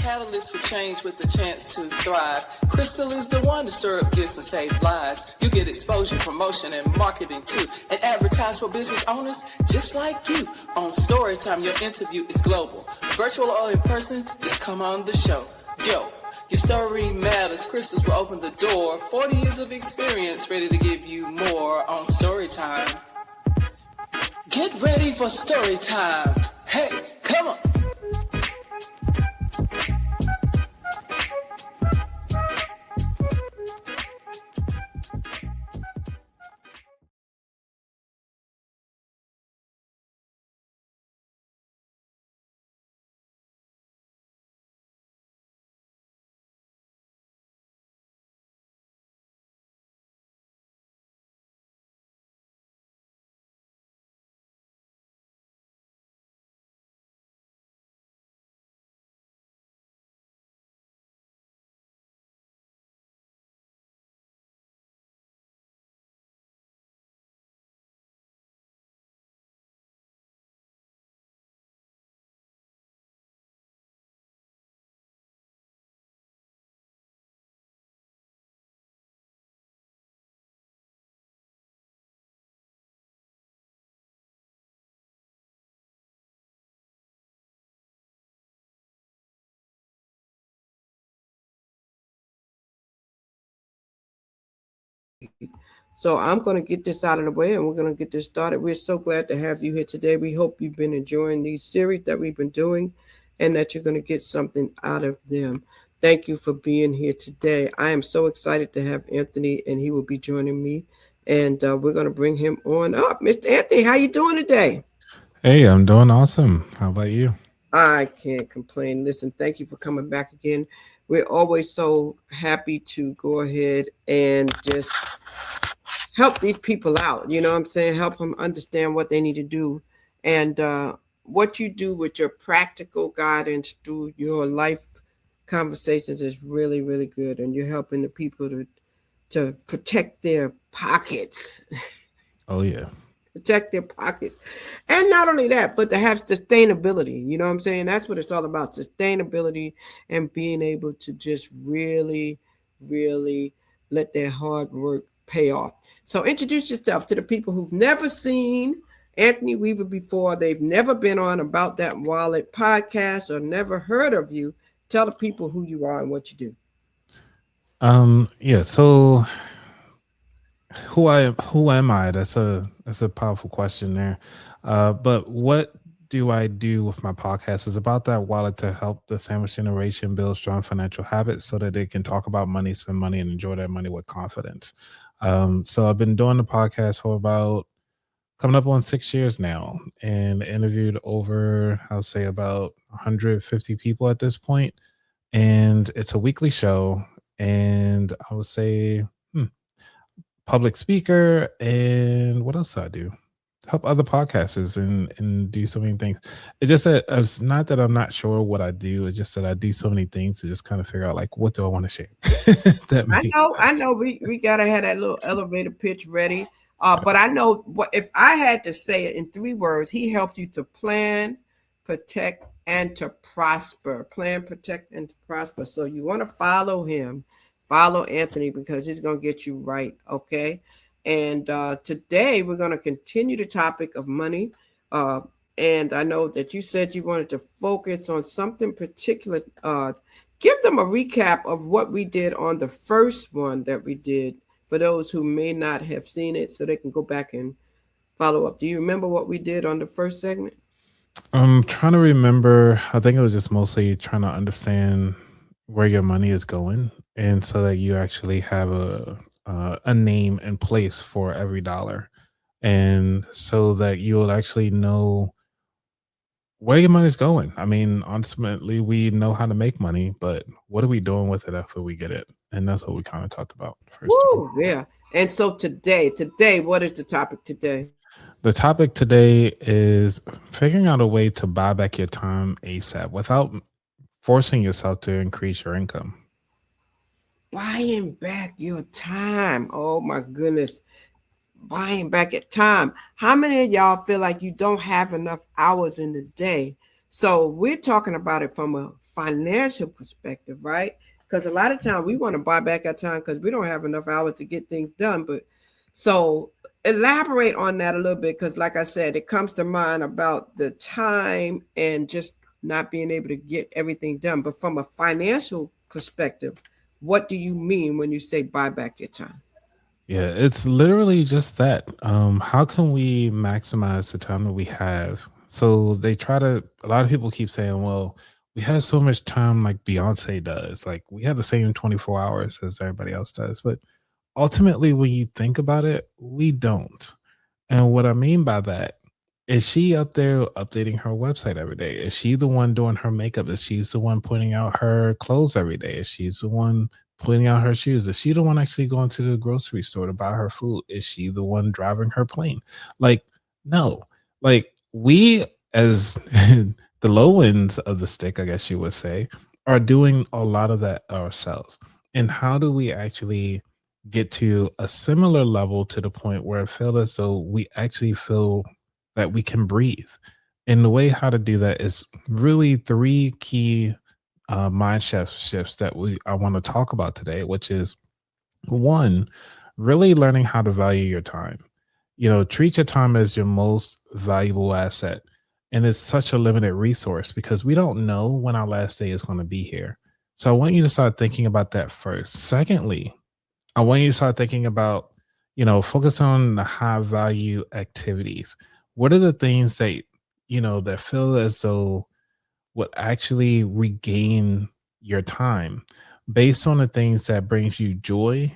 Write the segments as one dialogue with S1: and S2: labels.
S1: Catalyst for change with the chance to thrive. Crystal is the one to stir up gifts and save lives. You get exposure, promotion, and marketing too. And advertise for business owners just like you. On Storytime, your interview is global. Virtual or in person, just come on the show. Yo, your story matters. Crystals will open the door. 40 years of experience, ready to give you more on Storytime. Get ready for Storytime. Hey, come on.
S2: So I'm going to get this out of the way and we're going to get this started. We're so glad to have you here today. We hope you've been enjoying these series that we've been doing and that you're going to get something out of them. Thank you for being here today. I am so excited to have Anthony and he will be joining me. And we're going to bring him on up. Mr. Anthony, how you doing today?
S3: Hey, I'm doing awesome. How about you?
S2: I can't complain. Listen, thank you for coming back again. We're always so happy to go ahead and just help these people out. You know what I'm saying? Help them understand what they need to do. And what you do with your practical guidance through your life conversations is really, really good. And you're helping the people to protect their pockets.
S3: Oh, yeah.
S2: Protect their pockets. And not only that, but to have sustainability. You know what I'm saying? That's what it's all about. Sustainability and being able to just really, really let their hard work pay off. So introduce yourself to the people who've never seen Anthony Weaver before. They've never been on About That Wallet podcast or never heard of you. Tell the people who you are and what you do.
S3: Yeah, so who am I? That's a powerful question there. But what do I do with my podcast is About That Wallet to help the sandwich generation build strong financial habits so that they can talk about money, spend money, and enjoy their money with confidence. So I've been doing the podcast for about coming up on 6 years now and interviewed over, I'll say about 150 people at this point. And it's a weekly show. And I would say public speaker. And what else do I do? Help other podcasters and do so many things. It's just that it's not that I'm not sure what I do. It's just that I do so many things to just kind of figure out like what do I want to share.
S2: I know. We gotta have that little elevator pitch ready. But I know what if I had to say it in 3 words, he helped you to plan, protect, and to prosper. Plan, protect, and to prosper. So you want to follow him, follow Anthony because he's gonna get you right. Okay. And today we're going to continue the topic of money. And I know that you said you wanted to focus on something particular. Give them a recap of what we did on the first one that we did for those who may not have seen it so they can go back and follow up. Do you remember what we did on the first segment?
S3: I'm trying to remember. I think it was just mostly trying to understand where your money is going and so that you actually have a name and place for every dollar, and so that you'll actually know where your money's going. I mean, ultimately, we know how to make money, but what are we doing with it after we get it? And that's what we kind of talked about first.
S2: Woo, yeah. And so today, what is the topic today?
S3: The topic today is figuring out a way to buy back your time ASAP without forcing yourself to increase your income.
S2: Buying back your time. Oh my goodness. Buying back your time. How many of y'all feel like you don't have enough hours in the day So we're talking about it from a financial perspective, right? Because a lot of time we want to buy back our time because we don't have enough hours to get things done. But so elaborate on that a little bit, because like I said, it comes to mind about the time and just not being able to get everything done. But from a financial perspective, what do you mean when you say buy back your time?
S3: Yeah, it's literally just that. How can we maximize the time that we have? So they try to, a lot of people keep saying, well, we have so much time like Beyonce does. Like we have the same 24 hours as everybody else does. But ultimately, when you think about it, we don't. And what I mean by that is she up there updating her website every day? Is she the one doing her makeup? Is she the one putting out her clothes every day? Is she the one putting out her shoes? Is she the one actually going to the grocery store to buy her food? Is she the one driving her plane? Like, no. Like we as the low ends of the stick, I guess you would say, are doing a lot of that ourselves. And how do we actually get to a similar level to the point where it feels as though we actually feel that we can breathe? And the way how to do that is really three key shifts that we I want to talk about today, which is one, really learning how to value your time. Treat your time as your most valuable asset. And it's such a limited resource because we don't know when our last day is going to be here. So I want you to start thinking about that first. Secondly, I want you to start thinking about, focus on the high value activities. What are the things that, that feel as though would actually regain your time based on the things that brings you joy,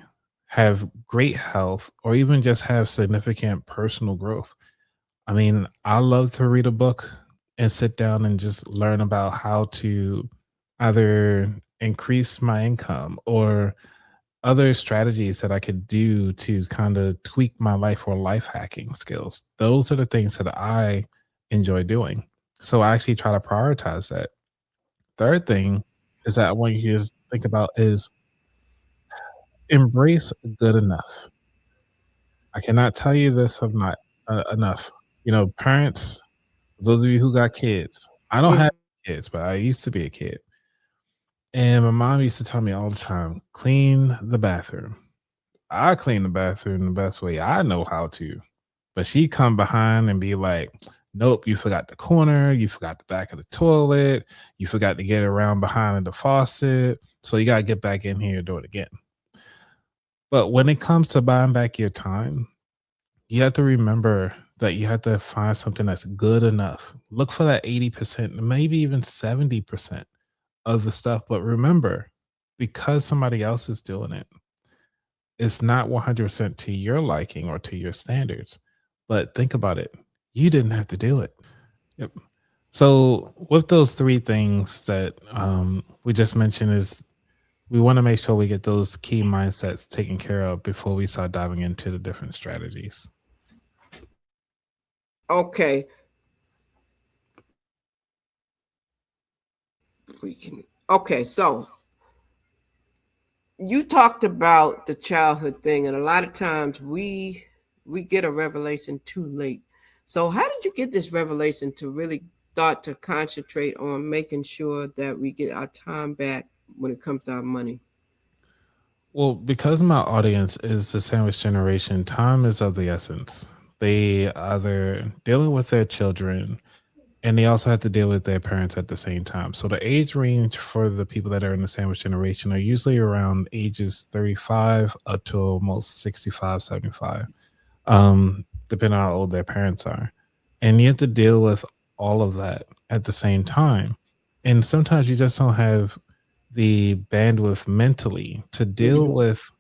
S3: have great health, or even just have significant personal growth? I mean, I love to read a book and sit down and just learn about how to either increase my income or other strategies that I could do to kind of tweak my life or life hacking skills. Those are the things that I enjoy doing. So I actually try to prioritize that. Third thing is that I want you to just think about is embrace good enough. I cannot tell you this enough. Parents, those of you who got kids, I don't
S2: Mm.
S3: have kids, but I used to be a kid. And my mom used to tell me all the time, clean the bathroom. I clean the bathroom the best way I know how to. But she come behind and be like, nope, you forgot the corner, you forgot the back of the toilet, you forgot to get around behind the faucet. So you gotta get back in here and do it again. But when it comes to buying back your time, you have to remember that you have to find something that's good enough. Look for that 80%, maybe even 70% of the stuff. But remember, because somebody else is doing it, it's not 100% to your liking or to your standards. But think about it. You didn't have to do it. Yep. So with those three things that we just mentioned is we want to make sure we get those key mindsets taken care of before we start diving into the different strategies.
S2: Okay. We can. Okay. So you talked about the childhood thing, and a lot of times we get a revelation too late. So how did you get this revelation to really start to concentrate on making sure that we get our time back when it comes to our money?
S3: Well, because my audience is the sandwich generation, time is of the essence. They either dealing with their children and they also have to deal with their parents at the same time. So the age range for the people that are in the sandwich generation are usually around ages 35 up to almost 65, 75, depending on how old their parents are. And you have to deal with all of that at the same time. And sometimes you just don't have the bandwidth mentally to deal
S2: Mhm.
S3: with,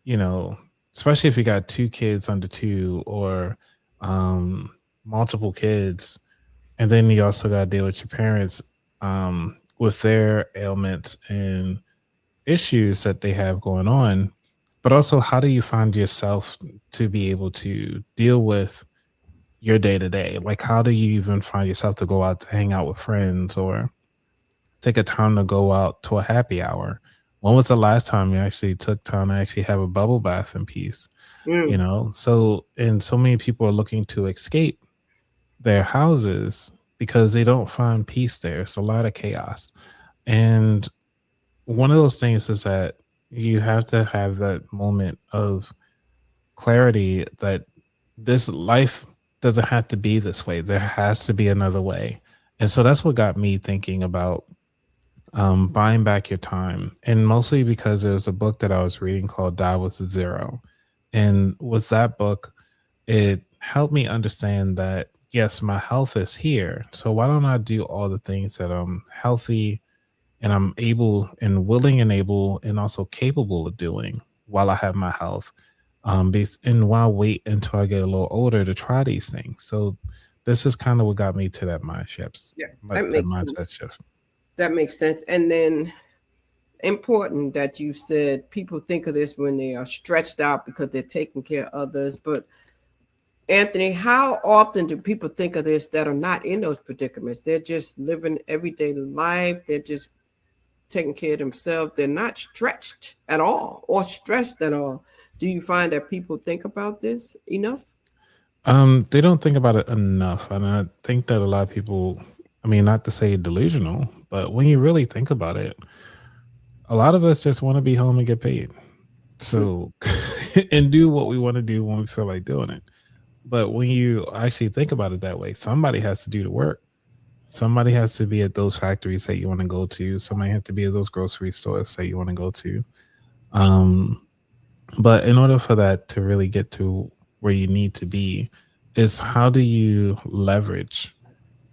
S3: you know, especially if you got two kids under two or um, multiple kids, and then you also got to deal with your parents with their ailments and issues that they have going on. But also, how do you find yourself to be able to deal with your day to day? Like, how do you even find yourself to go out to hang out with friends or take a time to go out to a happy hour? When was the last time you actually took time to actually have a bubble bath in peace?
S2: Mm.
S3: So, and so many people are looking to escape their houses because they don't find peace there. It's a lot of chaos. And one of those things is that you have to have that moment of clarity that this life doesn't have to be this way. There has to be another way. And so that's what got me thinking about buying back your time. And mostly because there was a book that I was reading called Die with a Zero. And with that book, it helped me understand that, yes, my health is here. So why don't I do all the things that I'm healthy and I'm able and willing and able and also capable of doing while I have my health? And why wait until I get a little older to try these things? So this is kind of what got me to that
S2: Yeah,
S3: that
S2: that makes
S3: mindset
S2: sense.
S3: shift.
S2: That makes sense. And then important that you said people think of this when they are stretched out because they're taking care of others. But Anthony, how often do people think of this that are not in those predicaments? They're just living everyday life. They're just taking care of themselves. They're not stretched at all or stressed at all. Do you find that people think about this enough?
S3: They don't think about it enough. And I think that a lot of people, I mean, not to say delusional, but when you really think about it, a lot of us just want to be home and get paid. So, and do what we want to do when we feel like doing it. But when you actually think about it that way, somebody has to do the work. Somebody has to be at those factories that you want to go to. Somebody has to be at those grocery stores that you want to go to. Um, but in order for that to really get to where you need to be, is how do you leverage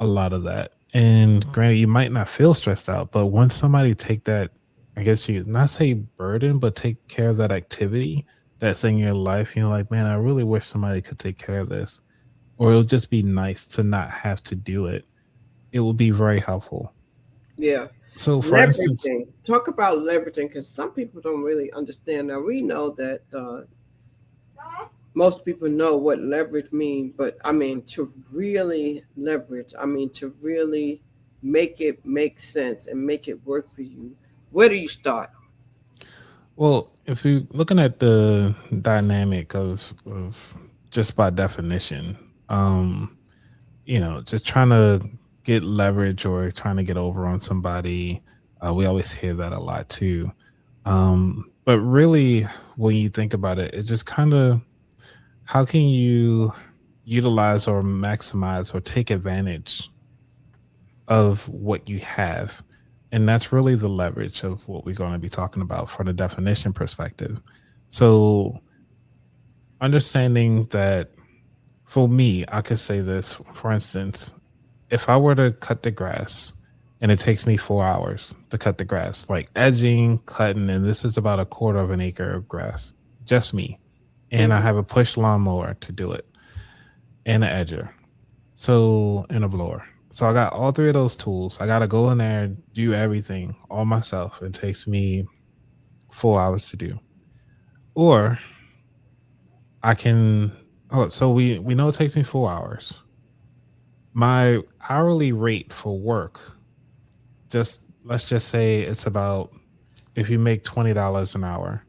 S3: a lot of that? And granted, you might not feel stressed out, but once somebody take that, I guess you not say burden, but take care of that activity that's in your life, you're like, man, I really wish somebody could take care of this. Or it'll just be nice to not have to do it. It will be very helpful.
S2: Yeah.
S3: So for instance,
S2: Leveraging. Talk about leveraging because some people don't really understand. Now, we know that most people know what leverage means, but I mean, to really leverage, I mean, to really make it make sense and make it work for you, where do you start?
S3: well, if you're looking at the dynamic of just by definition, um, just trying to get leverage or trying to get over on somebody, we always hear that a lot too. But really, when you think about it, it's just kind of how can you utilize or maximize or take advantage of what you have? And that's really the leverage of what we're going to be talking about from the definition perspective. So, understanding that for me, I could say this, for instance, if I were to cut the grass and it takes me 4 hours to cut the grass, like edging, cutting, and this is about a quarter of an acre of grass, just me. And I
S2: Mhm.
S3: have a push lawnmower to do it and an edger. So, and a blower. So I got all three of those tools. I got to go in there, do everything all myself. It takes me 4 hours to do. Or I can, oh, so we know it takes me 4 hours. My hourly rate for work, just let's just say it's about, if you make $20 an hour,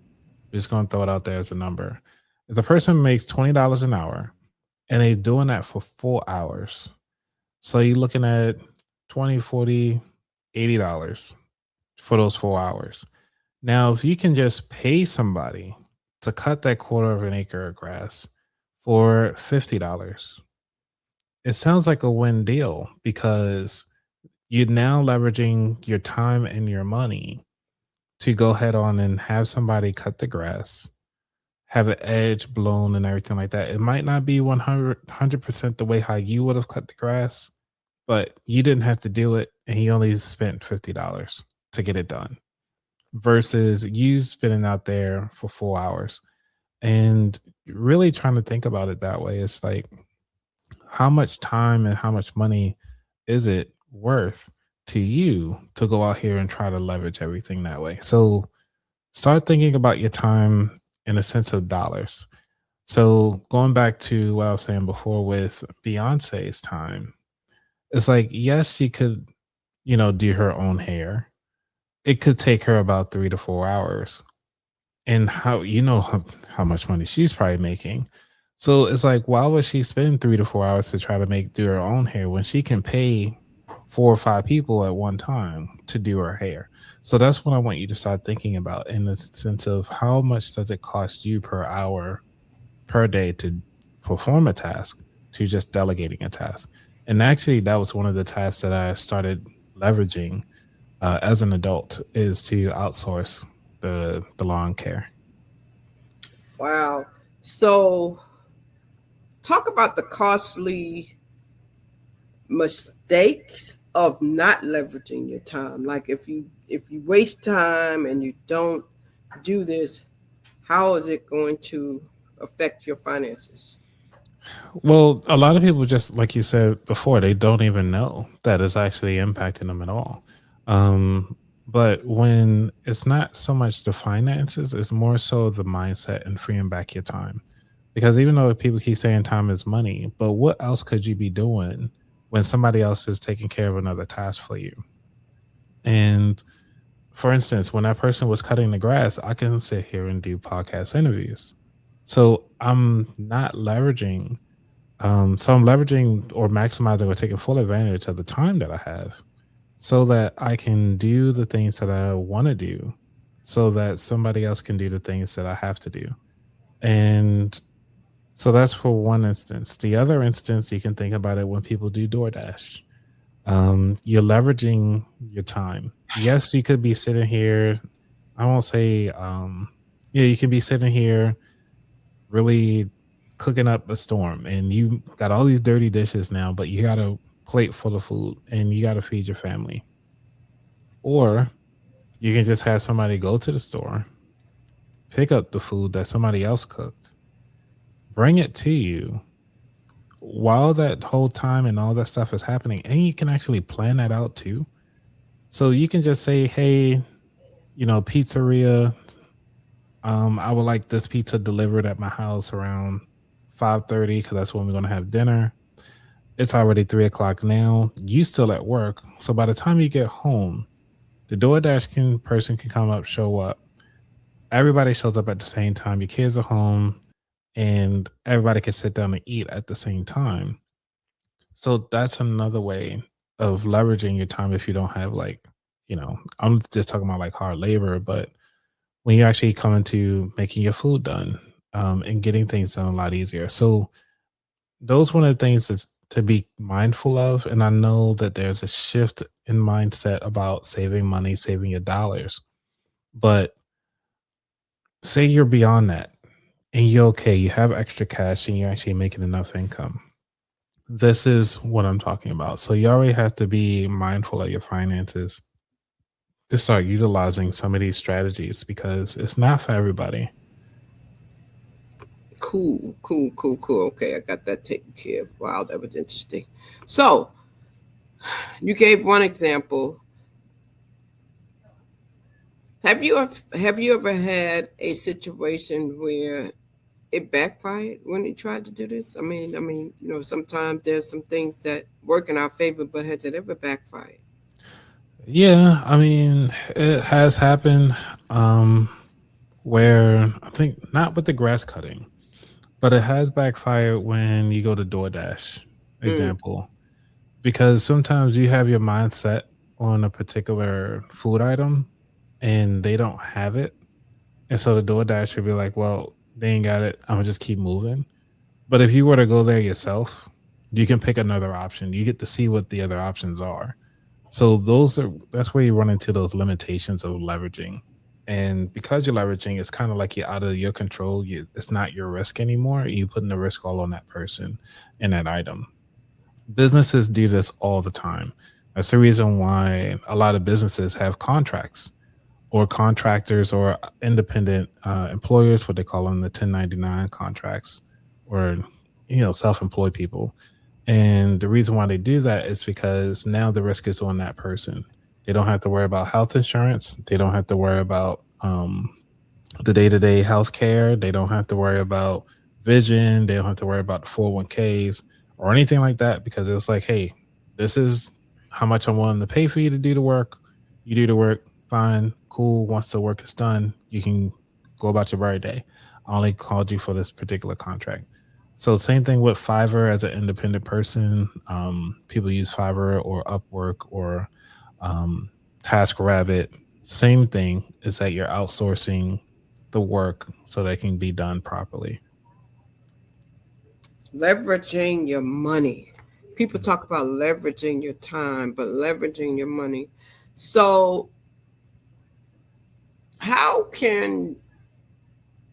S3: we're just going to throw it out there as a number. If the person makes $20 an hour and they're doing that for 4 hours, so you're looking at 20, 40, $80 for those 4 hours. Now, if you can just pay somebody to cut that quarter of an acre of grass for $50, it sounds like a win deal because you're now leveraging your time and your money to go ahead on and have somebody cut the grass, have an edge blown and everything like that. It might not be 100% the way how you would have cut the grass, but you didn't have to do it and he only spent $50 to get it done versus you spending out there for 4 hours. And really trying to think about it that way, it's like how much time and how much money is it worth to you to go out here and try to leverage everything that way? So start thinking about your time in a sense of dollars. So going back to what I was saying before with Beyonce's time, it's like, yes, she could, do her own hair. It could take her about 3 to 4 hours. And how much money she's probably making. So it's like, why would she spend 3 to 4 hours to try to do her own hair when she can pay 4 or 5 people at one time to do her hair? So that's what I want you to start thinking about in the sense of how much does it cost you per hour per day to perform a task to just delegating a task. And actually, that was one of the tasks that I started leveraging as an adult is to outsource the lawn care.
S2: Wow. So talk about the costly mistakes of not leveraging your time. Like if you waste time and you don't do this, how is it going to affect your finances?
S3: Well, a lot of people, just like you said before, they don't even know that it's actually impacting them at all. But when it's not so much the finances, it's more so the mindset and freeing back your time. Because even though people keep saying time is money, but what else could you be doing when somebody else is taking care of another task for you? And for instance, when that person was cutting the grass, I can sit here and do podcast interviews. So I'm not leveraging so I'm leveraging or maximizing or taking full advantage of the time that I have so that I can do the things that I want to do so that somebody else can do the things that I have to do. And so that's for one instance. The other instance, you can think about it when people do DoorDash. You're leveraging your time. Yes, you could be sitting here. I won't say, yeah, you can be sitting here really cooking up a storm and you got all these dirty dishes now, but you got a plate full of food and you got to feed your family. Or you can just have somebody go to the store, pick up the food that somebody else cooked, bring it to you while that whole time and all that stuff is happening. And you can actually plan that out too. So you can just say, hey, pizzeria, I would like this pizza delivered at my house around 5:30 because that's when we're gonna have dinner. It's already 3 o'clock now. You still at work, so by the time you get home, the DoorDash person can come up, show up. Everybody shows up at the same time. Your kids are home, and everybody can sit down and eat at the same time. So that's another way of leveraging your time if you don't have I'm just talking about like hard labor, but when you actually come into making your food done and getting things done a lot easier. So those one of the things that's to be mindful of. And I know that there's a shift in mindset about saving money, saving your dollars. But say you're beyond that and you're okay, you have extra cash and you're actually making enough income. This is what I'm talking about. So you already have to be mindful of your finances to start utilizing some of these strategies because it's not for everybody.
S2: Cool. Okay, I got that taken care of. Wow, that was interesting. So you gave one example. Have you ever had a situation where it backfired when you tried to do this? I mean, sometimes there's some things that work in our favor, but has it ever backfired?
S3: Yeah, I mean, it has happened where I think not with the grass cutting, but it has backfired when you go to DoorDash, example, because sometimes you have your mindset on a particular food item and they don't have it. And so the DoorDash would be like, well, they ain't got it. I'm gonna just keep moving. But if you were to go there yourself, you can pick another option. You get to see what the other options are. So that's where you run into those limitations of leveraging. And because you're leveraging, it's kind of like you're out of your control. It's not your risk anymore. You're putting the risk all on that person and that item. Businesses do this all the time. That's the reason why a lot of businesses have contracts or contractors or independent employers, what they call them, the 1099 contracts, or self-employed people. And the reason why they do that is because now the risk is on that person. They don't have to worry about health insurance. They don't have to worry about the day-to-day health care. They don't have to worry about vision. They don't have to worry about the 401ks or anything like that, because it was like, hey, this is how much I'm willing to pay for you to do the work. You do the work, fine, cool. Once the work is done, you can go about your merry day. I only called you for this particular contract. So same thing with Fiverr as an independent person. People use Fiverr or Upwork or um, TaskRabbit. Same thing is that you're outsourcing the work so that it can be done properly.
S2: Leveraging your money. People talk about leveraging your time, but leveraging your money. So, how can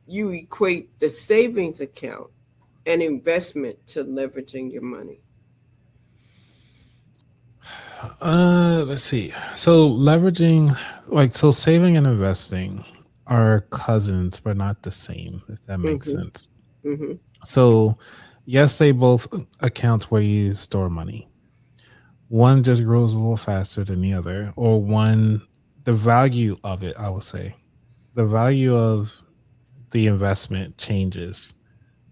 S2: you equate the savings account and investment to leveraging your money?
S3: Let's see. So leveraging, like, so saving and investing are cousins, but not the same, if that makes
S2: Mm-hmm.
S3: sense.
S2: Mm-hmm.
S3: So, yes, they both accounts where you store money. One just grows a little faster than the other, or one, the value of it, I would say, the value of the investment changes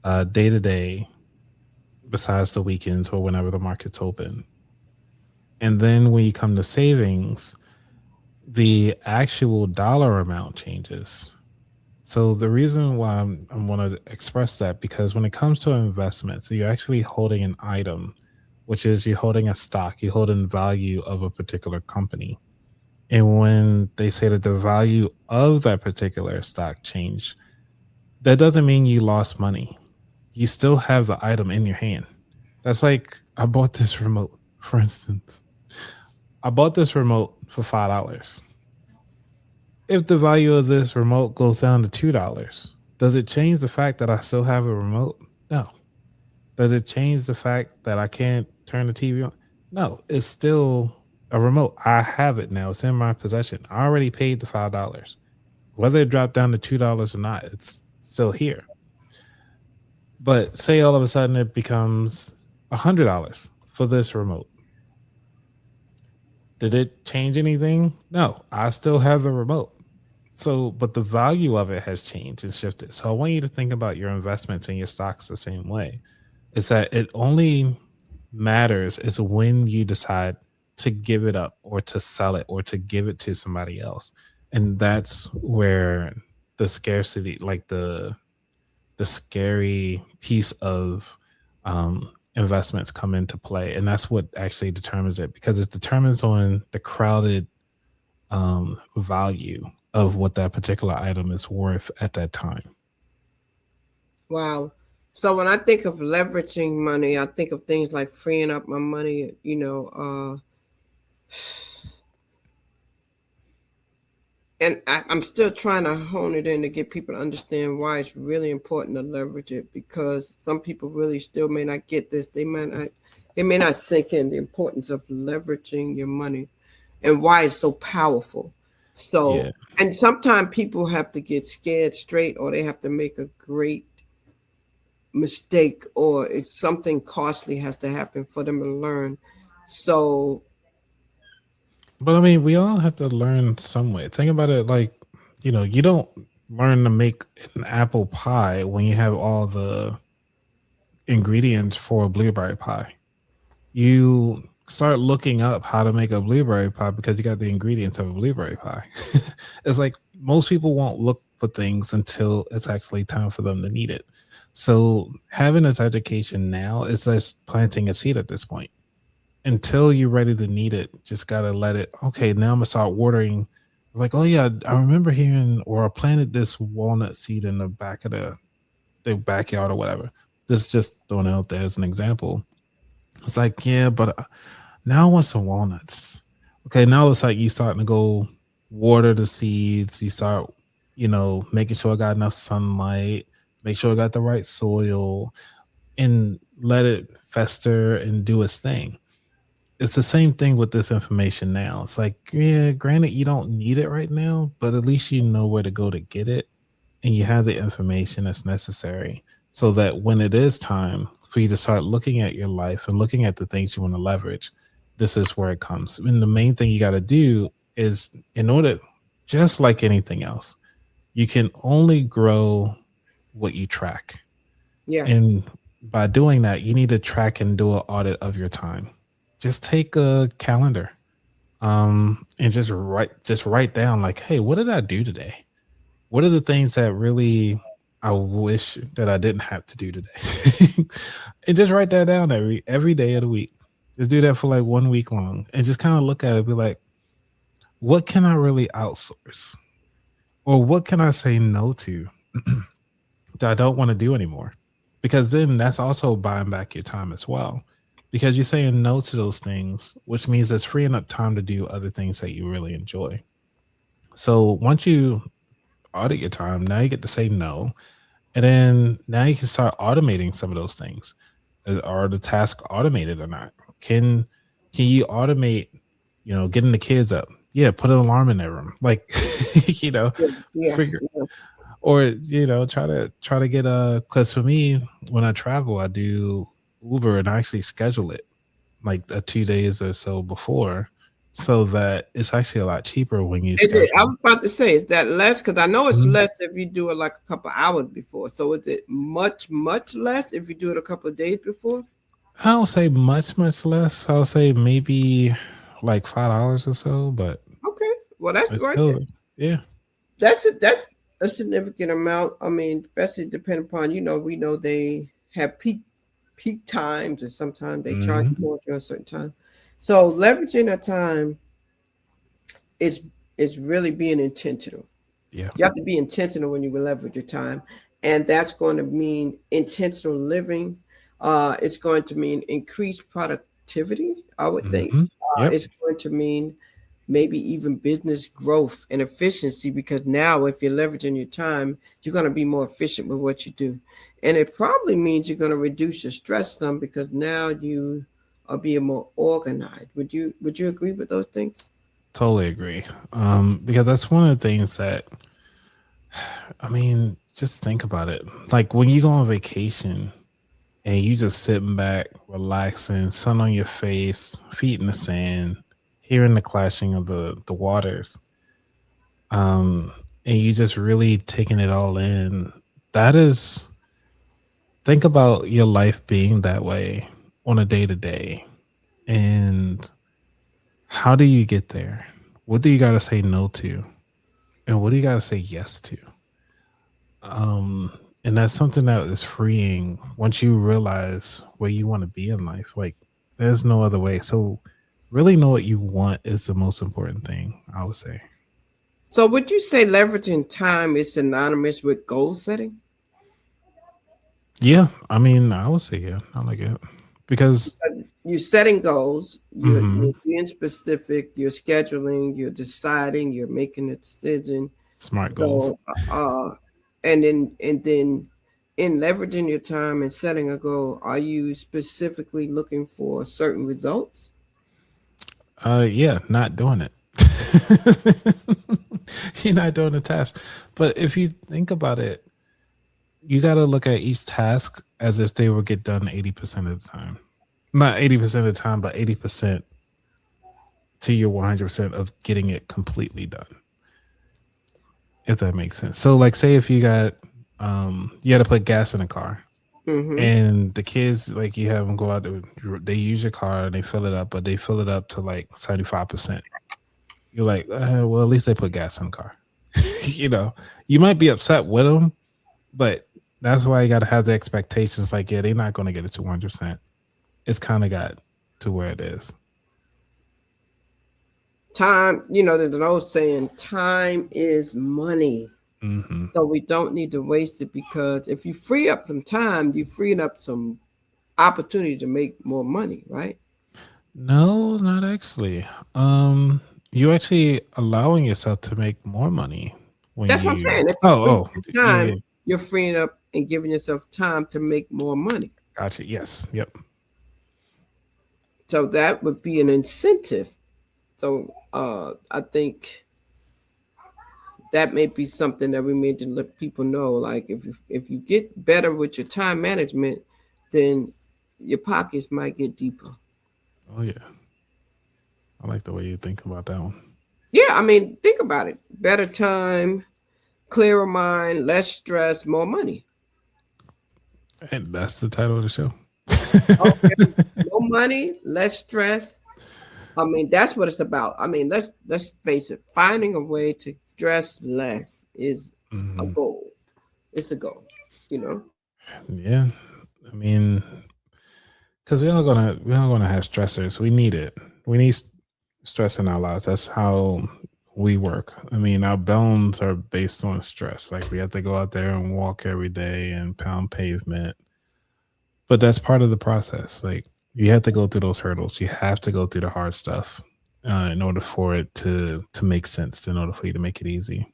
S3: day to day, besides the weekends or whenever the market's open. And then when you come to savings, the actual dollar amount changes. So the reason why I want to express that, because when it comes to investment, so you're actually holding an item, which is you're holding a stock, you're holding value of a particular company. And when they say that the value of that particular stock changed, that doesn't mean you lost money. You still have the item in your hand. That's like I bought this remote, for instance. I bought this remote for $5. If the value of this remote goes down to $2, does it change the fact that I still have a remote? No. Does it change the fact that I can't turn the TV on? No. It's still a remote. I have it now. It's in my possession. I already paid the $5. Whether it dropped down to $2 or not, it's still here. But say all of a sudden it becomes $100 for this remote. Did it change anything? No. I still have the remote. So, but the value of it has changed and shifted. So I want you to think about your investments and your stocks the same way. It's that it only matters is when you decide to give it up or to sell it or to give it to somebody else. And that's where the scarcity, like the scary piece of investments come into play. And that's what actually determines it, because it determines on the crowded value of what that particular item is worth at that time.
S2: Wow. So when I think of leveraging money, I think of things like freeing up my money, and I'm still trying to hone it in to get people to understand why it's really important to leverage it, because some people really still may not get this. It may not sink in the importance of leveraging your money and why it's so powerful. So,
S3: Yeah.
S2: and sometimes people have to get scared straight, or they have to make a great mistake, or it's something costly has to happen for them to learn. So,
S3: But I mean, we all have to learn some way. Think about it like, you don't learn to make an apple pie when you have all the ingredients for a blueberry pie. You start looking up how to make a blueberry pie because you got the ingredients of a blueberry pie. It's like most people won't look for things until it's actually time for them to need it. So having this education now is just planting a seed at this point. Until you're ready to need it, just gotta let it. Okay, now I'm gonna start watering. Like, oh yeah, I remember hearing, or I planted this walnut seed in the back of the backyard or whatever. This is just throwing it out there as an example. It's like, yeah, but now I want some walnuts. Okay, now it's like you starting to go water the seeds. You start, making sure I got enough sunlight, make sure I got the right soil, and let it fester and do its thing. It's the same thing with this information now. It's like, yeah, granted, you don't need it right now, but at least you know where to go to get it, and you have the information that's necessary so that when it is time for you to start looking at your life and looking at the things you want to leverage, this is where it comes. And the main thing you got to do is, in order, just like anything else, you can only grow what you track.
S2: yeah.
S3: And by doing that, you need to track and do an audit of your time. Just take a calendar and just write down like, hey, what did I do today? What are the things that really I wish that I didn't have to do today. And just write that down every day of the week. Just do that for like 1 week long and just kind of look at it, be like, what can I really outsource? Or what can I say no to that I don't want to do anymore? Because then that's also buying back your time as well. Because you're saying no to those things, which means it's freeing up time to do other things that you really enjoy. So once you audit your time, now you get to say no. And then now you can start automating some of those things. Are the tasks automated or not? Can you automate, getting the kids up? Yeah, put an alarm in their room. Like,
S2: Yeah.
S3: figure or try to get because for me, when I travel, I do Uber and I actually schedule it like 2 days or so before, so that it's actually a lot cheaper when you
S2: Is it? I
S3: schedule.
S2: was about to say, is that less? Because I know it's
S3: Mhm.
S2: less if you do it like a couple hours before. So is it much, much less if you do it a couple of days before?
S3: I don't say much less. I'll say maybe like $5 or so, but
S2: Okay. Well, that's
S3: it's
S2: right there.
S3: still yeah.
S2: That's a significant amount. I mean, especially depending upon, we know they have peak times, and sometimes they charge
S3: Hmm.
S2: you more during a certain time. So leveraging the time is is really being intentional.
S3: Yeah,
S2: You have to be intentional when you leverage your time, and that's going to mean intentional living. It's going to mean increased productivity, I would think.
S3: Yep,
S2: It's going to mean maybe even business growth and efficiency, because now if you're leveraging your time, you're going to be more efficient with what you do. And it probably means you're going to reduce your stress some, because now you are being more organized. Would you agree with those things?
S3: totally agree. Because that's one of the things that I mean, just think about it. Like when you go on vacation and you just sitting back, relaxing, sun on your face, feet in the sand, hearing the clashing of the waters, um, and you just really taking it all in. That is, think about your life being that way on a day to day, and how do you get there? What do you got to say no to, and what do you got to say yes to? And that's something that is freeing once you realize where you want to be in life. Like there's no other way. So really know what you want is the most important thing, I would say.
S2: So would you say leveraging time is synonymous with goal setting?
S3: Yeah, I mean, I would say yeah, I like it because
S2: You're setting goals, you're
S3: mhm,
S2: being specific, you're scheduling, you're deciding, you're making a decision.
S3: smart goals.
S2: So, and then in leveraging your time and setting a goal, are you specifically looking for certain results?
S3: Yeah, not doing it. You're not doing the task. But if you think about it, you got to look at each task as if they would get done 80% of the time. Not 80% of the time, but 80% to your 100% of getting it completely done. If that makes sense. So like say if you got to put gas in a car
S2: Mm-hmm.
S3: and the kids like you have them go out they use your car and they fill it up, but they fill it up to like 75%. You're like, well, at least they put gas in the car. you know, you might be upset with them, but that's why you got to have the expectations. Like, yeah, they're not going to get it to 100%. It's kind of got to where it is.
S2: Time, there's an old saying, time is money.
S3: Hmm.
S2: So we don't need to waste it, because if you free up some time, you freeing up some opportunity to make more money, right?
S3: No, not actually. You actually allowing yourself to make more money when
S2: That's what I'm
S3: you.
S2: saying. If you
S3: Oh,
S2: free up
S3: oh,
S2: the
S3: yeah,
S2: time,
S3: yeah.
S2: you're freeing up and giving yourself time to make more money.
S3: Gotcha. Yes. Yep.
S2: So that would be an incentive. So I think that may be something that we need to let people know. Like if you get better with your time management, then your pockets might get deeper.
S3: Oh yeah. I like the way you think about that one.
S2: Yeah, I mean, think about it. Better time, clearer mind, less stress, more money.
S3: And that's the title of the show.
S2: Okay, more money, less stress. I mean, that's what it's about. I mean, let's face it. Finding a way to stress less is a
S3: Hmm.
S2: goal. It's a goal. you know.
S3: Yeah, I mean, because we're all gonna have stressors. We need it. We need stress in our lives. That's how we work. I mean, our bones are based on stress. Like we have to go out there and walk every day and pound pavement. But that's part of the process. Like you have to go through those hurdles. You have to go through the hard stuff in order for it to make sense. In order for you to make it easy.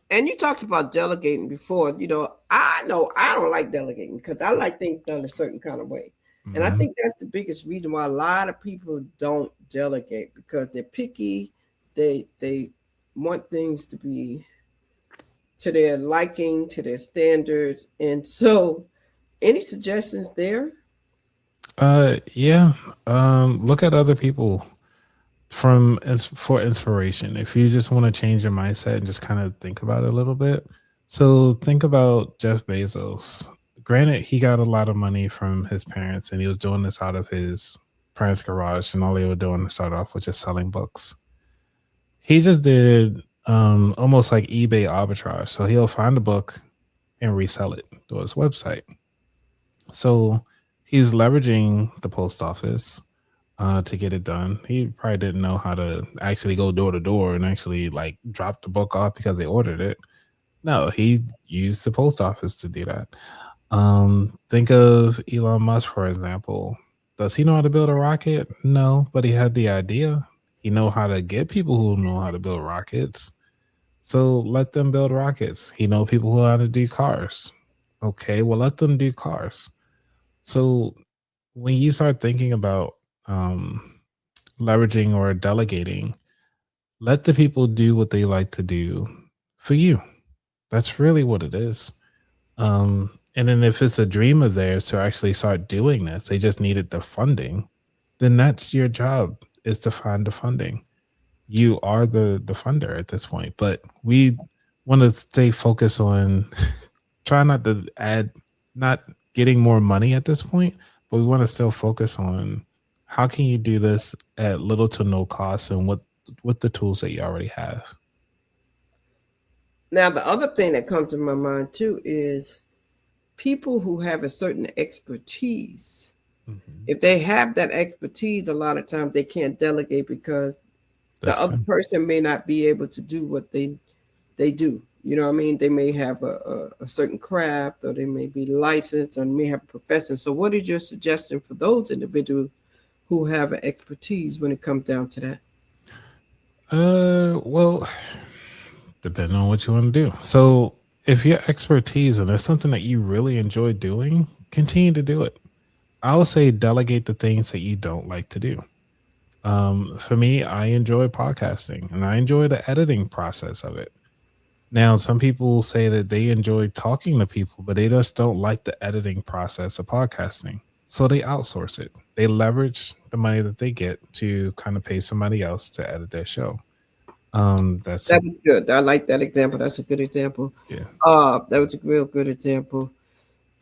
S2: And you talked about delegating before. You know I don't like delegating because I like things done a certain kind of way. And I
S3: Mhm.
S2: think that's the biggest reason why a lot of people don't delegate because they're picky. They want things to be to their liking, to their standards. And so any suggestions there?
S3: Yeah. Look at other people for inspiration. If you just want to change your mindset and just kind of think about it a little bit. So think about Jeff Bezos. Granted, he got a lot of money from his parents and he was doing this out of his parents' garage, and all they were doing to start off was just selling books. He just did almost like eBay arbitrage. So he'll find a book and resell it through his website. So he's leveraging the post office to get it done. He probably didn't know how to actually go door to door and actually like drop the book off because they ordered it. No, he used the post office to do that. Think of Elon Musk, for example. Does he know how to build a rocket? No, but he had the idea. He know how to get people who know how to build rockets. So let them build rockets. He know people who know how to do cars. Okay, well let them do cars. So when you start thinking about um, leveraging or delegating, let the people do what they like to do for you. That's really what it is. And then if it's a dream of theirs to actually start doing this, they just needed the funding, then that's your job is to find the funding. You are the funder at this point. But we want to stay focused on try not to add not getting more money at this point, but we want to still focus on how can you do this at little to no cost and what with the tools that you already have.
S2: Now the other thing that comes to my mind too is people who have a certain expertise.
S3: Mhm.
S2: If they have that expertise, a lot of times they can't delegate because the
S3: That's
S2: other person may not be able to do what they do. You know what I mean? They may have a certain craft or they may be licensed or may have a profession. So what is your suggestion for those individuals who have an expertise when it comes down to that?
S3: well, depending on what you want to do. So if your expertise and there's something that you really enjoy doing, continue to do it. I would say delegate the things that you don't like to do. For me, I enjoy podcasting and I enjoy the editing process of it. Now, some people say that they enjoy talking to people, but they just don't like the editing process of podcasting. So they outsource it. They leverage the money that they get to kind of pay somebody else to edit their show. That's
S2: That was good. I like that example. That's a good example.
S3: yeah.
S2: That was a real good example.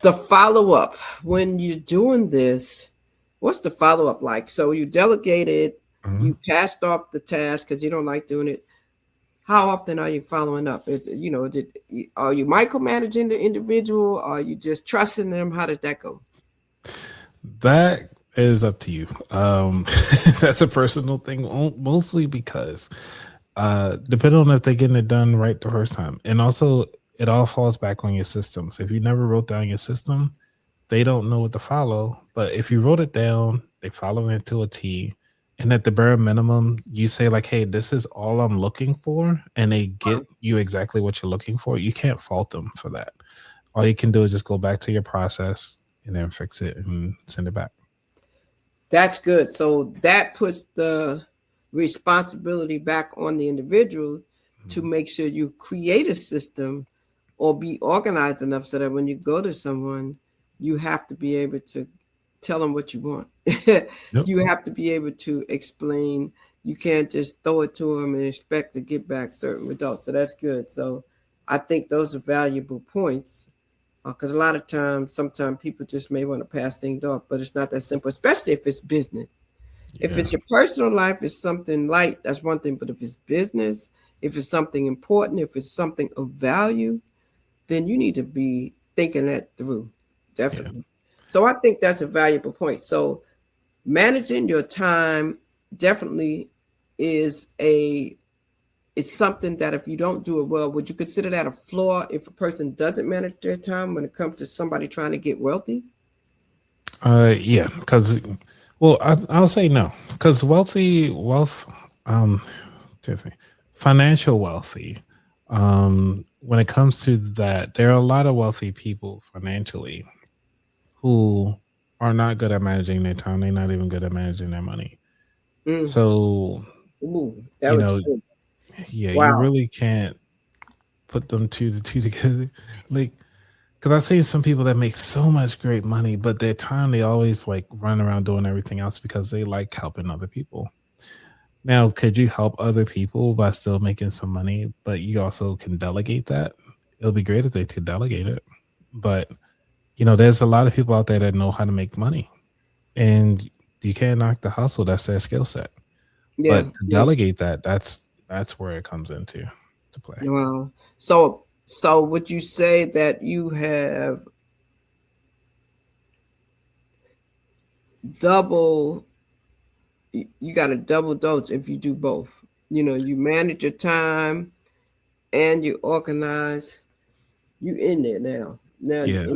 S2: The follow up when you're doing this, what's the follow up like? So you delegated,
S3: Mhm.
S2: you passed off the task because you don't like doing it. How often are you following up? Are you micromanaging the individual? Are you just trusting them? How did that go?
S3: That is up to you. That's a personal thing, mostly because depending on if they're getting it done right the first time, and also it all falls back on your systems. If you never wrote down your system, they don't know what to follow. But if you wrote it down, they follow it to a T. And at the bare minimum, you say like, "Hey, this is all I'm looking for," and they get you exactly what you're looking for. You can't fault them for that. All you can do is just go back to your process and then fix it and send it back.
S2: That's good. So that puts the responsibility back on the individual to
S3: Mhm.
S2: make sure you create a system or be organized enough so that when you go to someone, you have to be able to tell them what you want.
S3: Yep.
S2: You have to be able to explain. You can't just throw it to them and expect to get back certain results. So that's good. So I think those are valuable points because a lot of times, sometimes people just may want to pass things off, but it's not that simple, especially if it's business. If
S3: Yeah.
S2: it's your personal life, it's something light, that's one thing. But if it's business, if it's something important, if it's something of value, then you need to be thinking that through. Definitely. Yeah. So I think that's a valuable point. So managing your time definitely is something that if you don't do it well, would you consider that a flaw if a person doesn't manage their time when it comes to somebody trying to get wealthy?
S3: Yeah, because I'll say no, because financial wealthy. When it comes to that, there are a lot of wealthy people financially who are not good at managing their time. They're not even good at managing their money. So,
S2: that was good.
S3: Yeah, wow. You really can't put the two together. Like, because I've seen some people that make so much great money, but their time, they always like run around doing everything else because they like helping other people. Now, could you help other people by still making some money, but you also can delegate that? It'll be great if they could delegate it. But, there's a lot of people out there that know how to make money. And you can't knock the hustle. That's their skill set. Yeah, but to delegate that's where it comes into to play.
S2: Wow. So would you say that you have you got a double dose if you do both? You manage your time and you organize. You in there now.
S3: Yeah.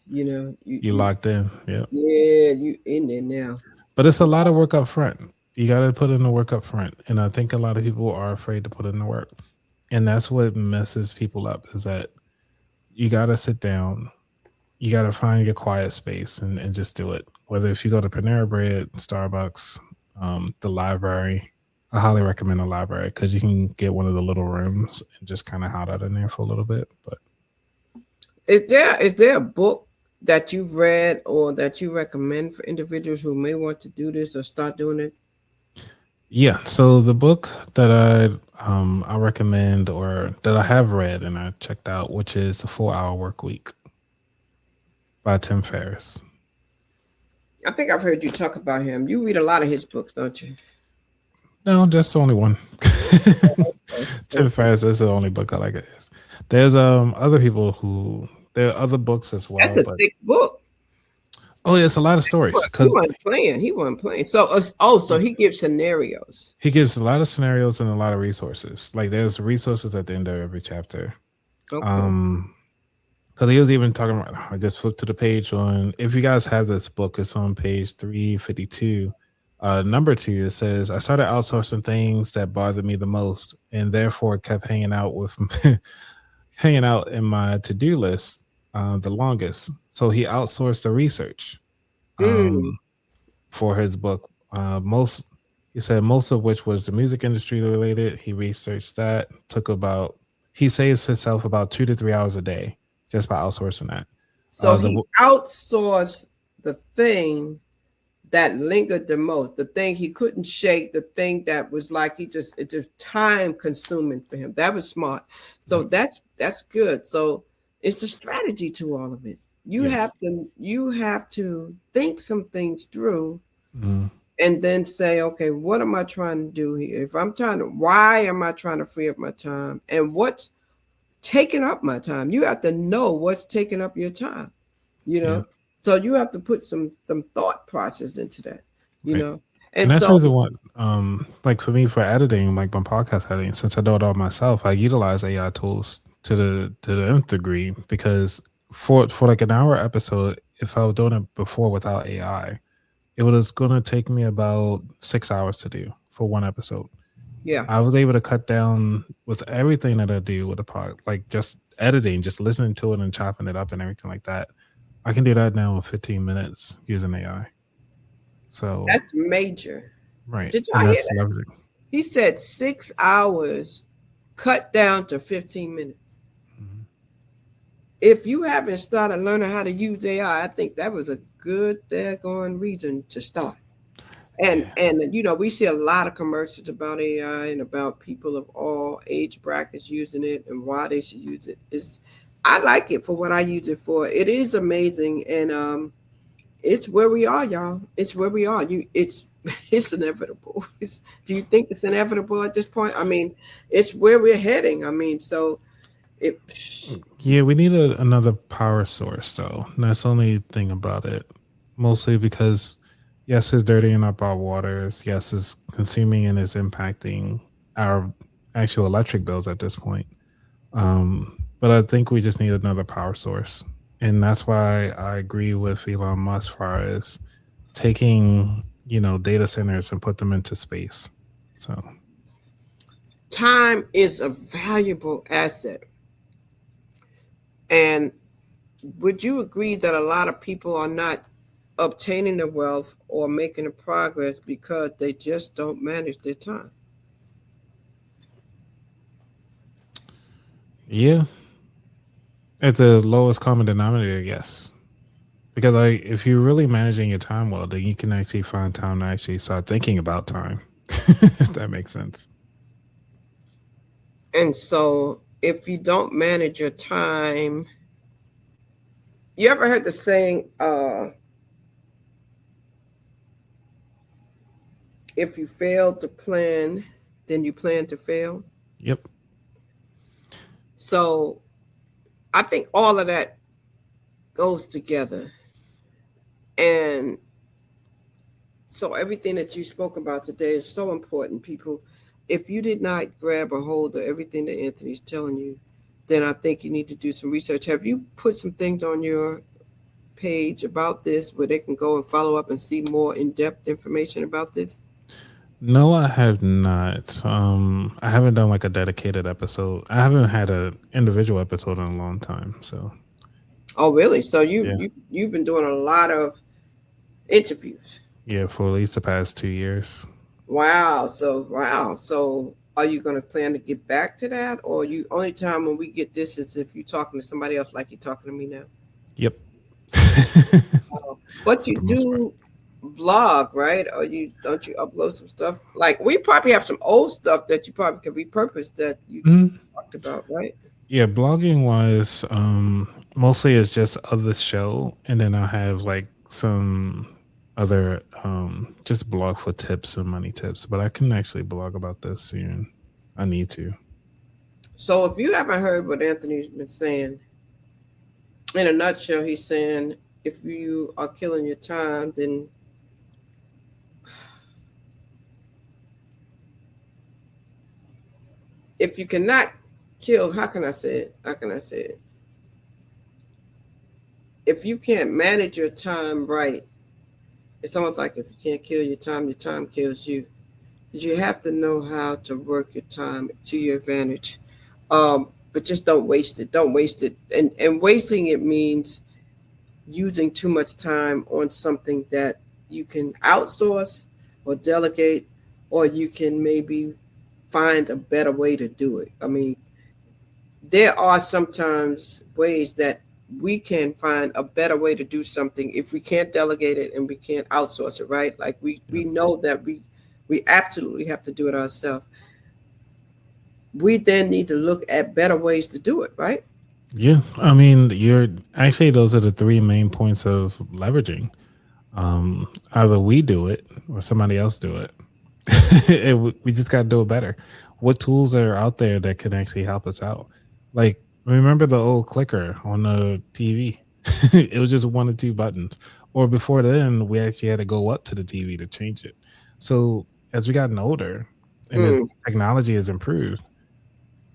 S3: You locked in. Yeah.
S2: Yeah, you in there now.
S3: But it's a lot of work up front. You got to put in the work up front. And I think a lot of people are afraid to put in the work. And that's what messes people up, is that you got to sit down. You got to find your quiet space and just do it. Whether if you go to Panera Bread, Starbucks, the library, I highly recommend the library because you can get one of the little rooms and just kind of hide out in there for a little bit. But
S2: is there a book that you've read or that you recommend for individuals who may want to do this or start doing it?
S3: Yeah, so the book that I recommend, or that I have read and I checked out, which is The 4-Hour Workweek by Tim Ferriss.
S2: I think I've heard you talk about him. You read a lot of his books, don't you?
S3: No, that's the only one. Tim Ferriss is the only book I like. There's other people there are other books as well.
S2: That's a thick book.
S3: Oh, yeah, it's a lot of stories.
S2: He wasn't playing. So he gives scenarios.
S3: He gives a lot of scenarios and a lot of resources. Like there's resources at the end of every chapter. Okay. Because he was even talking about, I just flipped to the page on, if you guys have this book, it's on page 352. Number 2, it says, I started outsourcing things that bothered me the most and therefore kept hanging out in my to-do list the longest. So he outsourced the research for his book. He said most of which was the music industry related. He researched that, he saves himself about 2 to 3 hours a day just by outsourcing that.
S2: So he outsourced the thing that lingered the most, the thing he couldn't shake, the thing that was like it's just time consuming for him. That was smart. So that's good. So it's a strategy to all of it. You have to think some things through and then say, okay, what am I trying to do here? Why am I trying to free up my time? And what's taking up my time? You have to know what's taking up your time, So you have to put some thought process into that, know.
S3: And that's the one, like for me, for editing, like my podcast editing, since I do it all myself, I utilize AI tools to the nth degree, because for like an hour episode, if I was doing it before without AI, it was going to take me about 6 hours to do for one episode.
S2: Yeah,
S3: I was able to cut down with everything that I do with the pod, like just editing, just listening to it and chopping it up and everything like that. I can do that now in 15 minutes using AI. So
S2: that's major.
S3: Right.
S2: Did you hear that? He said 6 hours cut down to 15 minutes. Mm-hmm. If you haven't started learning how to use AI, I think that was a good daggone reason to start. And we see a lot of commercials about AI and about people of all age brackets using it and why they should use it. I like it for what I use it for. It is amazing, and it's where we are, y'all. It's where we are. It's inevitable. Do you think it's inevitable at this point? I mean, it's where we're heading. I mean, so It,
S3: Yeah, we need another power source, though. And that's the only thing about it. Mostly because, yes, it's dirtying up our waters. Yes, it's consuming and it's impacting our actual electric bills at this point. But I think we just need another power source. And that's why I agree with Elon Musk as far as taking, data centers and put them into space. So,
S2: time is a valuable asset. And would you agree that a lot of people are not obtaining the wealth or making the progress because they just don't manage their time?
S3: yeah, at the lowest common denominator, yes. Because if you're really managing your time well, then you can actually find time to actually start thinking about time. If that makes sense.
S2: And so if you don't manage your time, you ever heard the saying, if you fail to plan, then you plan to fail?
S3: Yep.
S2: So I think all of that goes together. And so everything that you spoke about today is so important, people. If you did not grab a hold of everything that Anthony's telling you, then I think you need to do some research. Have you put some things on your page about this where they can go and follow up and see more in-depth information about this?
S3: No, I have not. I haven't done like a dedicated episode. I haven't had an individual episode in a long time. So.
S2: Oh, really? So
S3: Yeah.
S2: you've been doing a lot of interviews.
S3: Yeah, for at least the past 2 years.
S2: Wow. So are you going to plan to get back to that, or you only time when we get this is if you're talking to somebody else like you're talking to me now?
S3: Yep.
S2: But you
S3: For the most part.
S2: do vlog, right? Or don't you upload some stuff? Like we probably have some old stuff that you probably could repurpose that you
S3: Mhm.
S2: talked about, right?
S3: Yeah, blogging wise, mostly it's just of the show, and then I'll have like some other just blog for tips and money tips. But I can actually blog about this soon. I need to.
S2: So if you haven't heard what Anthony's been saying, in a nutshell, he's saying if you are killing your time, then if you cannot kill, how can I say it? How can I say it? If you can't manage your time right, it's almost like if you can't kill your time kills you. But you have to know how to work your time to your advantage. But just don't waste it. Don't waste it. And wasting it means using too much time on something that you can outsource or delegate, or you can maybe find a better way to do it. I mean, there are sometimes ways that we can find a better way to do something if we can't delegate it and we can't outsource it, right? Like we
S3: Yeah.
S2: know that we absolutely have to do it ourselves. We then need to look at better ways to do it, right?
S3: Yeah, I mean, you're actually those are the three main points of leveraging. Either we do it or somebody else do it. We just got to do it better. What tools are out there that can actually help us out? Like, remember the old clicker on the TV? It was just one or two buttons. Or before then, we actually had to go up to the TV to change it. So as we gotten older and as technology has improved,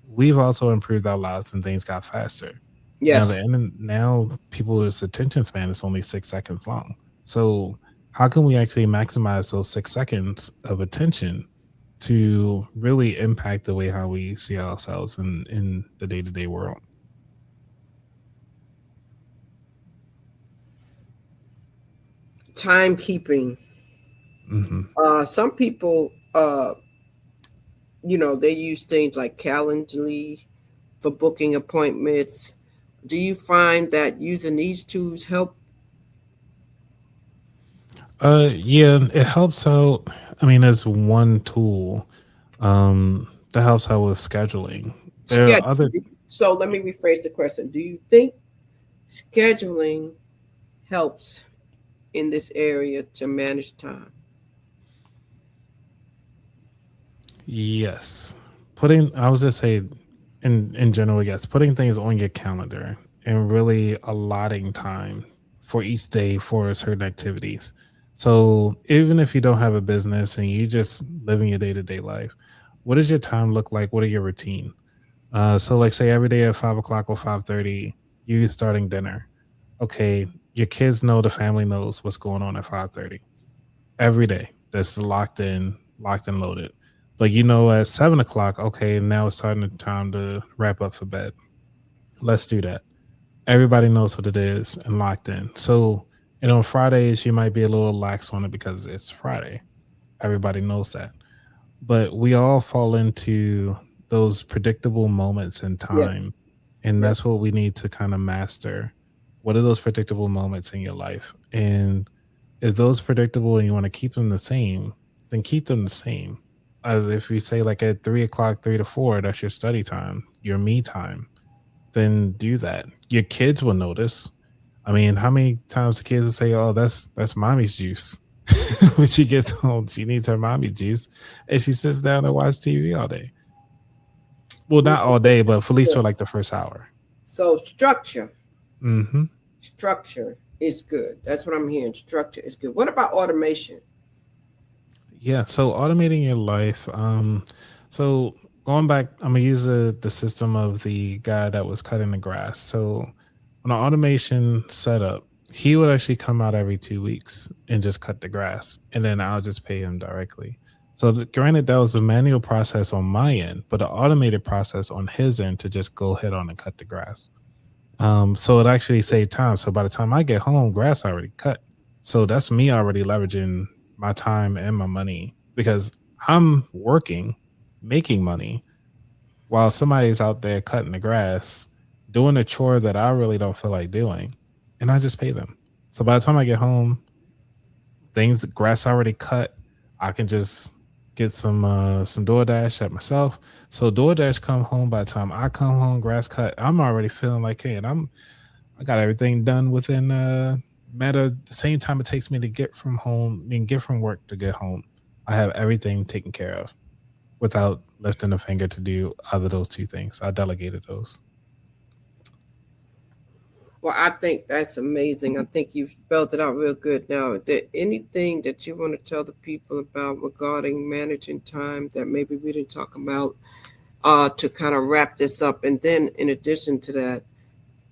S3: we've also improved our lives and things got faster.
S2: Yes.
S3: Now people's attention span is only 6 seconds long. So how can we actually maximize those 6 seconds of attention to really impact the way how we see ourselves in the day-to-day world?
S2: Timekeeping. Some people, they use things like Calendly for booking appointments. Do you find that using these tools help?
S3: Yeah, it helps out. I mean, as one tool that helps out with scheduling. There are other.
S2: So let me rephrase the question. Do you think scheduling helps in this area to manage time?
S3: Yes. I was gonna say in general, yes, putting things on your calendar and really allotting time for each day for certain activities. So even if you don't have a business and you just living your day to day life, what does your time look like? What are your routine? So like say every day at 5 o'clock or 5:30, you starting dinner. Okay, your kids know, the family knows what's going on at 5:30 every day. That's locked and loaded. But you know, at 7 o'clock, okay, now it's starting to time to wrap up for bed. Let's do that. Everybody knows what it is and locked in. So, and on Fridays, you might be a little lax on it because it's Friday. Everybody knows that. But we all fall into those predictable moments in
S2: Yes.
S3: time. And
S2: Yes.
S3: that's what we need to kind of master. What are those predictable moments in your life? And if those predictable and you want to keep them the same, then keep them the same. As if we say like at 3 o'clock, 3 to 4, that's your study time, your me time, then do that. Your kids will notice. I mean, how many times the kids will say, "Oh, that's mommy's juice." When she gets home, she needs her mommy juice, and she sits down and watch TV all day. Well, not all day, but for at least for like the first hour.
S2: So structure.
S3: Hmm.
S2: Structure is good. That's what I'm hearing. Structure is good. What about automation?
S3: Yeah. So automating your life. So going back, I'm gonna use the system of the guy that was cutting the grass. So on an automation setup, he would actually come out every 2 weeks and just cut the grass, and then I'll just pay him directly. So granted, that was a manual process on my end, but an automated process on his end to just go ahead on and cut the grass. So it actually saved time. So by the time I get home, grass already cut. So that's me already leveraging my time and my money because I'm working, making money while somebody's out there cutting the grass, doing a chore that I really don't feel like doing, and I just pay them. So by the time I get home, things grass already cut. I can just get some DoorDash at myself. So DoorDash come home by the time I come home, grass cut. I'm already feeling like, hey, and I got everything done within matter the same time it takes me to get from home and get from work to get home. I have everything taken care of without lifting a finger to do other those two things. I delegated those.
S2: Well, I think that's amazing. I think you've spelled it out real good. Now, is there anything that you want to tell the people about regarding managing time that maybe we didn't talk about to kind of wrap this up? And then, in addition to that,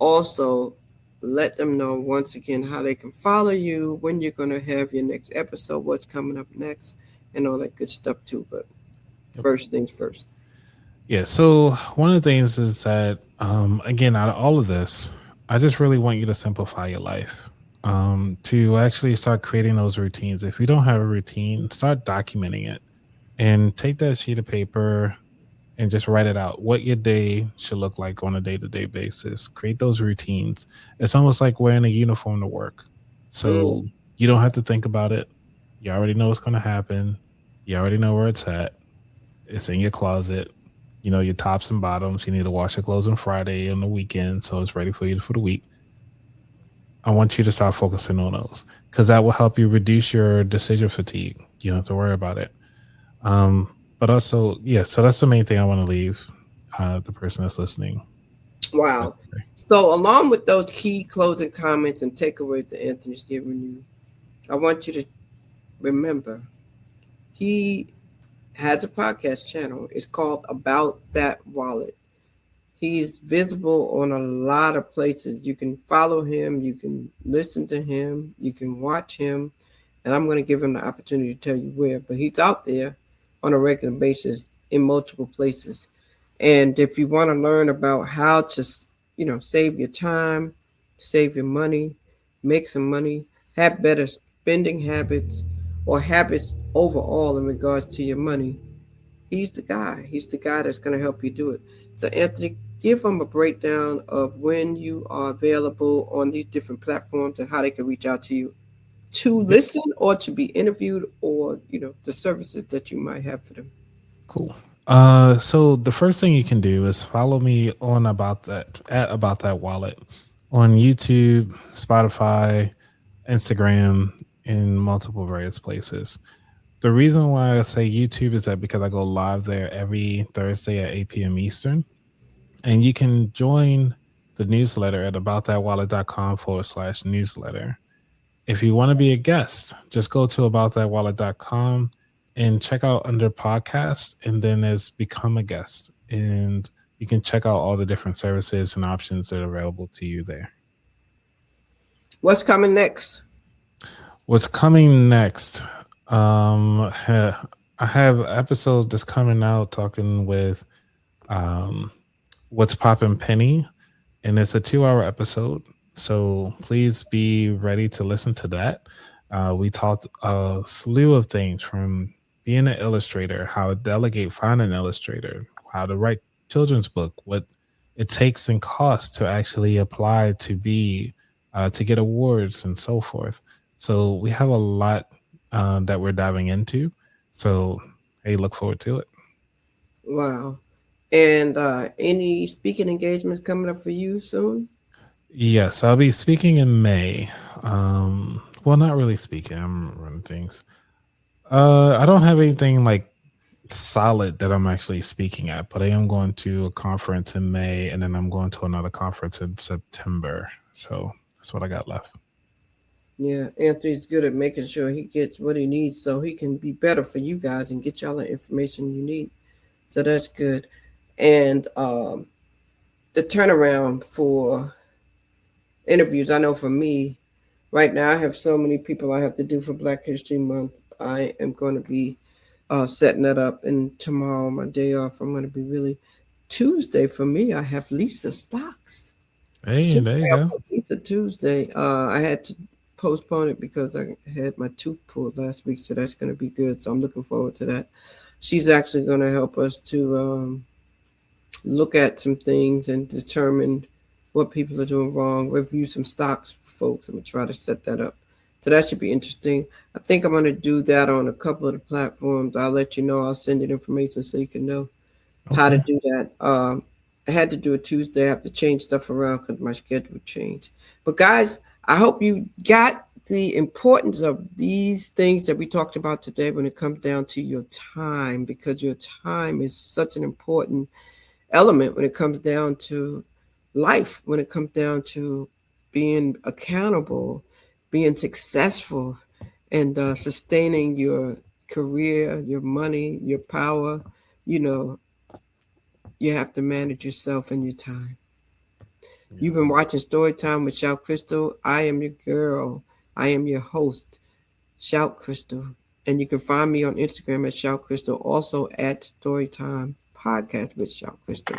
S2: also let them know once again how they can follow you, when you're going to have your next episode, what's coming up next, and all that good stuff too. But
S3: Yep.
S2: first things first.
S3: Yeah. So one of the things is that again, out of all of this, I just really want you to simplify your life. To actually start creating those routines. If you don't have a routine, start documenting it and take that sheet of paper and just write it out what your day should look like on a day-to-day basis. Create those routines. It's almost like wearing a uniform to work.
S2: Mm,
S3: So you don't have to think about it. You already know what's going to happen. You already know where it's at. It's in your closet. You know your tops and bottoms. You need to wash your clothes on Friday on the weekend, so it's ready for you for the week. I want you to start focusing on those because that will help you reduce your decision fatigue. You don't have to worry about it. But also, yeah, so that's the main thing I want to leave the person that's listening.
S2: wow. So, along with those key closing comments and takeaways that Anthony's given you, I want you to remember he has a podcast channel. It's called About That Wallet. He's visible on a lot of places. You can follow him, you can listen to him, you can watch him, and I'm going to give him the opportunity to tell you where. But he's out there on a regular basis in multiple places. And if you want to learn about how to, save your time, save your money, make some money, have better spending habits or habits overall in regards to your money, he's the guy. He's the guy that's going to help you do it. So, Anthony, give them a breakdown of when you are available on these different platforms and how they can reach out to you to
S3: Yep.
S2: listen or to be interviewed or, the services that you might have for them.
S3: Cool. So the first thing you can do is follow me on about that at about that wallet on YouTube, Spotify, Instagram, in multiple various places. The reason why I say YouTube is that because I go live there every Thursday at 8 p.m. Eastern. And you can join the newsletter at aboutthatwallet.com/newsletter. If you want to be a guest, just go to aboutthatwallet.com and check out under podcast, and then there's become a guest. And you can check out all the different services and options that are available to you there.
S2: What's coming next?
S3: What's coming next? I have episodes that's coming out talking with What's Poppin' Penny, and it's a 2-hour episode. So please be ready to listen to that. We talked a slew of things, from being an illustrator, how to delegate, find an illustrator, how to write children's book, what it takes and costs to actually apply to be to get awards and so forth. So we have a lot that we're diving into. So hey, look forward to it.
S2: Wow. And any speaking engagements coming up for you soon?
S3: Yes, I'll be speaking in May. Well, not really speaking. I'm running things. I don't have anything like solid that I'm actually speaking at, but I am going to a conference in May, and then I'm going to another conference in September. So that's what I got left.
S2: Yeah, Anthony's good at making sure he gets what he needs so he can be better for you guys and get y'all the information you need. So that's good. And the turnaround for interviews, I know for me, right now I have so many people I have to do for Black History Month. I am going to be setting that up, and tomorrow, my day off, I'm going to be really Tuesday for me. I have Lisa Stocks.
S3: Hey, there you go.
S2: Lisa Tuesday. I had to postpone it because I had my tooth pulled last week, so that's going to be good. So I'm looking forward to that. She's actually going to help us to look at some things and determine what people are doing wrong, review some stocks for folks. I'm going to try to set that up. So that should be interesting. I think I'm going to do that on a couple of the platforms. I'll let you know. I'll send you information so you can know how to do that. I had to do it Tuesday. I have to change stuff around because my schedule changed. But guys, I hope you got the importance of these things that we talked about today when it comes down to your time, because your time is such an important element when it comes down to life, when it comes down to being accountable, being successful, and sustaining your career, your money, your power. You know, you have to manage yourself and your time. You've been watching Storytime with Shout Crystal. I am your girl. I am your host, Shout Crystal. And you can find me on Instagram at Shout Crystal, also at Storytime Podcast with Shout Crystal.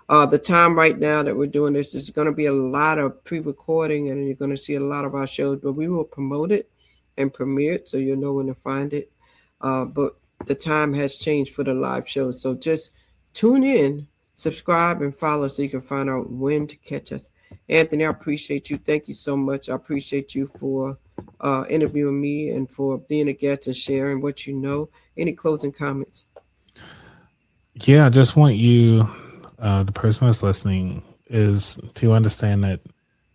S2: The time right now that we're doing this is going to be a lot of pre-recording, and you're going to see a lot of our shows, but we will promote it and premiere it so you'll know when to find it. But the time has changed for the live shows. So just tune in, subscribe, and follow so you can find out when to catch us. Anthony, I appreciate you. Thank you so much. I appreciate you for interviewing me and for being a guest and sharing what you know. Any closing comments?
S3: Yeah, I just want you, the person that's listening, is to understand that,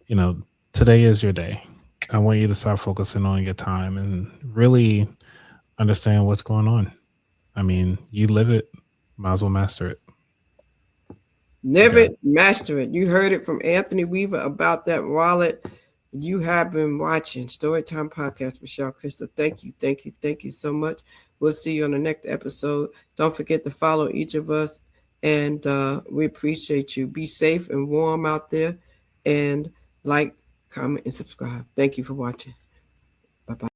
S3: you know, today is your day. I want you to start focusing on your time and really understand what's going on. I mean, you live it, might as well master it.
S2: Live it, master it. You heard it from Anthony Weaver about that wallet. You have been watching Storytime Podcast with Shout Crystal. Thank you, thank you, thank you so much. We'll see you on the next episode. Don't forget to follow each of us, and we appreciate you. Be safe and warm out there, and like, comment, and subscribe. Thank you for watching. Bye-bye.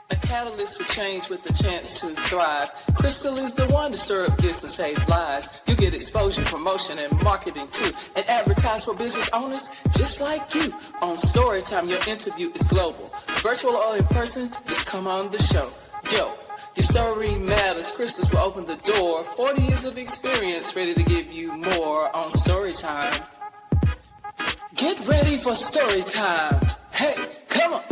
S1: A catalyst for change with the chance to thrive. Crystal is the one to stir up gifts and save lives. You get exposure, promotion, and marketing too. And advertise for business owners just like you. On Storytime, your interview is global. Virtual or in person, just come on the show. Yo, your story matters. Crystals will open the door. 40 years of experience, ready to give you more on Storytime. Get ready for Storytime. Hey, come on.